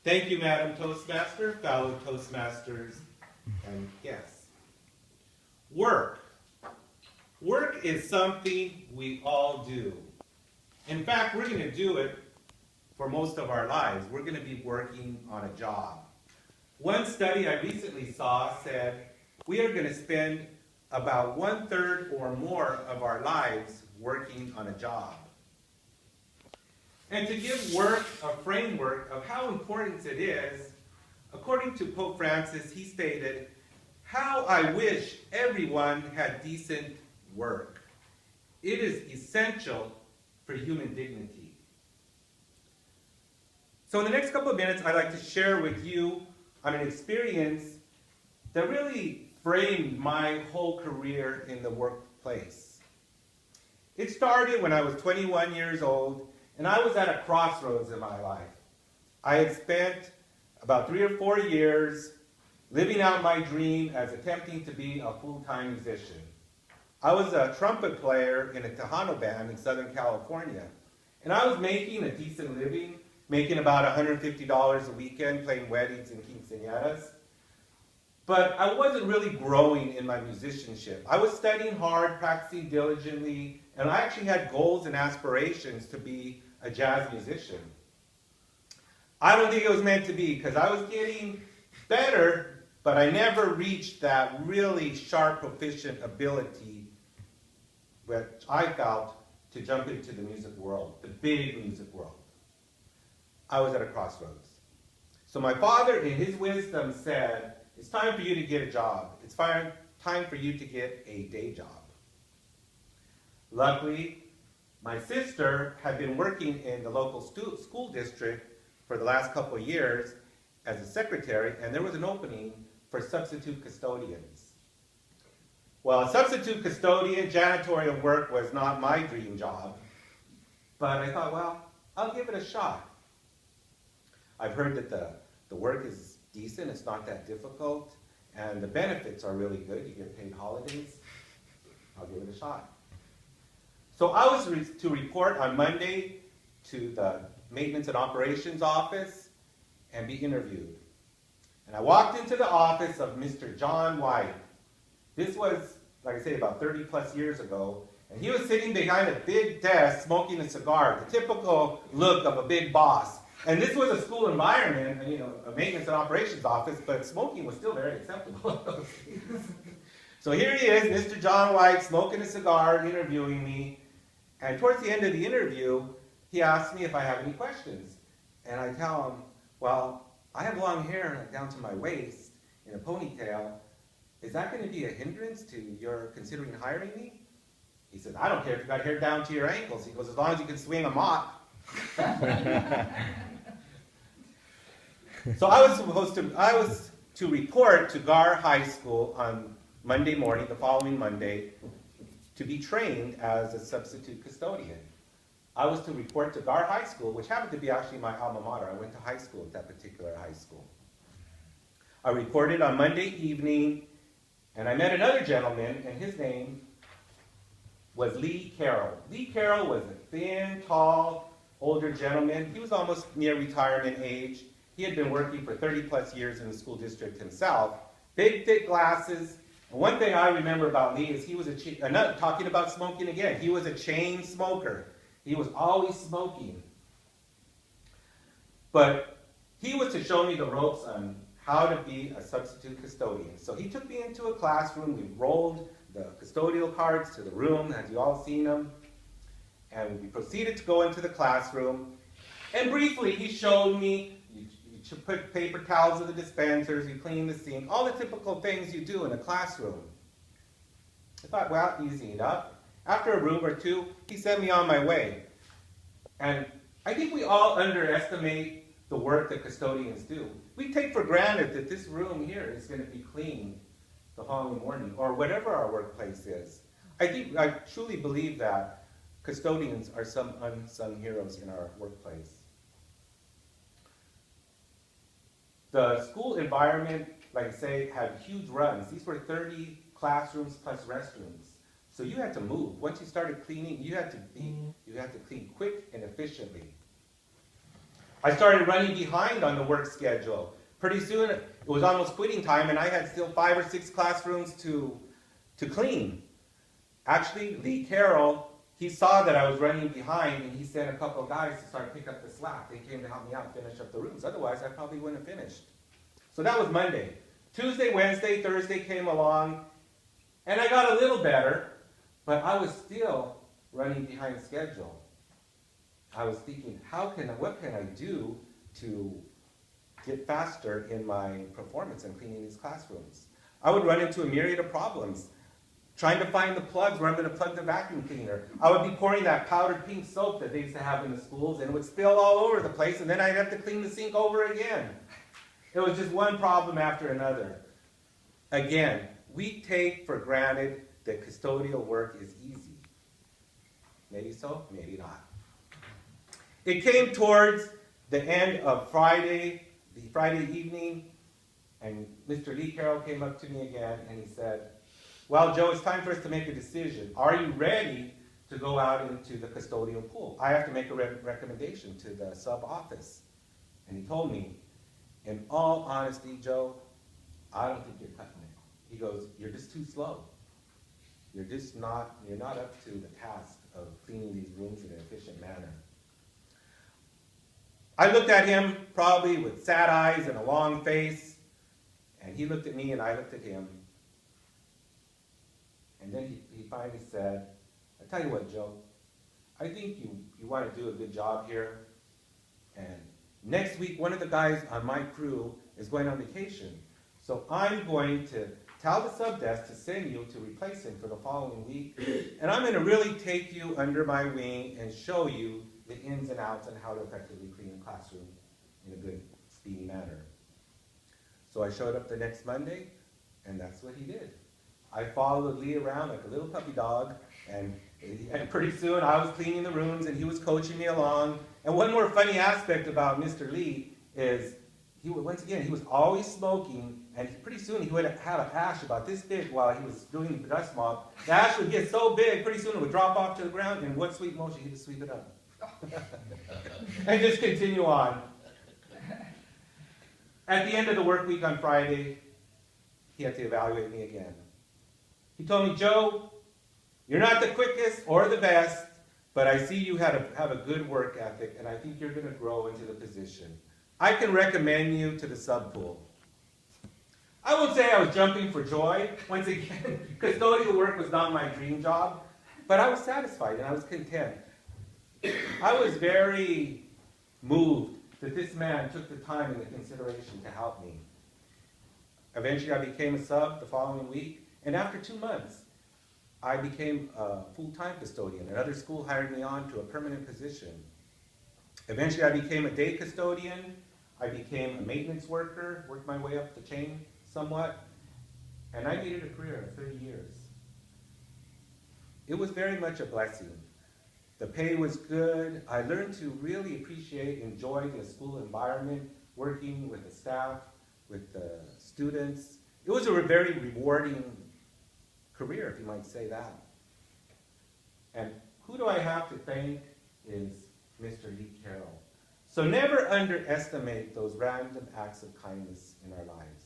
Thank you, Madam Toastmaster, fellow Toastmasters, and guests. Work. Work is something we all do. In fact, we're going to do it for most of our lives. We're going to be working on a job. One study I recently saw said we are going to spend about 1/3 or more of our lives working on a job. And to give work a framework of how important it is, according to Pope Francis, he stated, "How I wish everyone had decent work. It is essential for human dignity." So in the next couple of minutes, I'd like to share with you on an experience that really framed my whole career in the workplace. It started when I was 21 years old, and I was at a crossroads in my life. I had spent about 3 or 4 years living out my dream as attempting to be a full-time musician. I was a trumpet player in a Tejano band in Southern California, and I was making a decent living, making about $150 a weekend, playing weddings and quinceañeras. But I wasn't really growing in my musicianship. I was studying hard, practicing diligently, and I actually had goals and aspirations to be a jazz musician. I don't think it was meant to be, because I was getting better, but I never reached that really sharp, proficient ability which I felt to jump into the music world, the big music world. I was at a crossroads. So my father, in his wisdom, said, "It's time for you to get a job. It's time for you to get a day job." Luckily, my sister had been working in the local school district for the last couple of years as a secretary, and there was an opening for substitute custodians. Well, a substitute custodian, janitorial work was not my dream job, but I thought, well, I'll give it a shot. I've heard that the work is decent, it's not that difficult, and the benefits are really good. You get paid holidays. I'll give it a shot. So I was to report on Monday to the maintenance and operations office and be interviewed. And I walked into the office of Mr. John White. This was, like I say, about 30 plus years ago, and he was sitting behind a big desk smoking a cigar, the typical look of a big boss. And this was a school environment, and, a maintenance and operations office, but smoking was still very acceptable. So here he is, Mr. John White, smoking a cigar, interviewing me. And towards the end of the interview, he asked me if I have any questions. And I tell him, well, I have long hair down to my waist in a ponytail. Is that going to be a hindrance to your considering hiring me? He said, I don't care if you've got hair down to your ankles. He goes, as long as you can swing a mop. So I was to report to Gar High School on Monday morning, the following Monday, to be trained as a substitute custodian. I was to report to Gar High School, which happened to be actually my alma mater. I went to high school at that particular high school. I reported on Monday evening, and I met another gentleman, and his name was Lee Carroll. Lee Carroll was a thin, tall, older gentleman. He was almost near retirement age. He had been working for 30 plus years in the school district himself. Big, thick glasses. And one thing I remember about Lee is he was talking about smoking again, he was a chain smoker. He was always smoking. But he was to show me the ropes on how to be a substitute custodian. So he took me into a classroom. We rolled the custodial cards to the room, as you all seen them. And we proceeded to go into the classroom. And briefly, he showed me, you put paper towels in the dispensers, you clean the sink, all the typical things you do in a classroom. I thought, well, easy enough. After a room or two, he sent me on my way. And I think we all underestimate the work that custodians do. We take for granted that this room here is going to be clean the following morning, or whatever our workplace is. I truly believe that custodians are some unsung heroes in our workplace. The school environment, like I say, had huge runs. These were 30 classrooms plus restrooms. So you had to move. Once you started cleaning, you had to clean quick and efficiently. I started running behind on the work schedule. Pretty soon, it was almost quitting time, and I had still 5 or 6 classrooms to clean. Actually, Lee Carroll, he saw that I was running behind, and he sent a couple of guys to start pick up the slack. They came to help me out and finish up the rooms. Otherwise, I probably wouldn't have finished. So that was Monday. Tuesday, Wednesday, Thursday came along, and I got a little better, but I was still running behind schedule. I was thinking, what can I do to get faster in my performance in cleaning these classrooms? I would run into a myriad of problems, trying to find the plugs where I'm going to plug the vacuum cleaner. I would be pouring that powdered pink soap that they used to have in the schools, and it would spill all over the place, and then I'd have to clean the sink over again. It was just one problem after another. Again, we take for granted that custodial work is easy. Maybe so, maybe not. It came towards the end of the Friday evening, and Mr. Lee Carroll came up to me again, and he said, well, Joe, it's time for us to make a decision. Are you ready to go out into the custodial pool? I have to make a recommendation to the sub-office. And he told me, in all honesty, Joe, I don't think you're cutting it. He goes, you're just too slow. You're not up to the task of cleaning these rooms in an efficient manner. I looked at him probably with sad eyes and a long face, and he looked at me and I looked at him. And then he finally said, I tell you what, Joe, I think you want to do a good job here, and next week one of the guys on my crew is going on vacation. So I'm going to tell the sub-desk to send you to replace him for the following week, and I'm going to really take you under my wing and show you the ins and outs and how to effectively clean a classroom in a good, speedy manner. So I showed up the next Monday, and that's what he did. I followed Lee around like a little puppy dog, and pretty soon I was cleaning the rooms, and he was coaching me along. And one more funny aspect about Mr. Lee is, he was always smoking, and pretty soon he would have an ash about this big while he was doing the dust mop. The ash would get so big, pretty soon it would drop off to the ground, and in one sweet motion he'd just sweep it up. And just continue on. At the end of the work week on Friday, he had to evaluate me again. He told me, Joe, you're not the quickest or the best, but I see you have a good work ethic, and I think you're going to grow into the position. I can recommend you to the sub-pool. I won't say I was jumping for joy. Once again, custodial work was not my dream job, but I was satisfied and I was content. I was very moved that this man took the time and the consideration to help me. Eventually, I became a sub the following week, and after 2 months, I became a full-time custodian. Another school hired me on to a permanent position. Eventually, I became a day custodian. I became a maintenance worker, worked my way up the chain somewhat, and I made it a career of 30 years. It was very much a blessing. The pay was good. I learned to really appreciate, enjoy the school environment, working with the staff, with the students. It was a very rewarding career, if you might say that. And who do I have to thank is Mr. Lee Carroll. So never underestimate those random acts of kindness in our lives.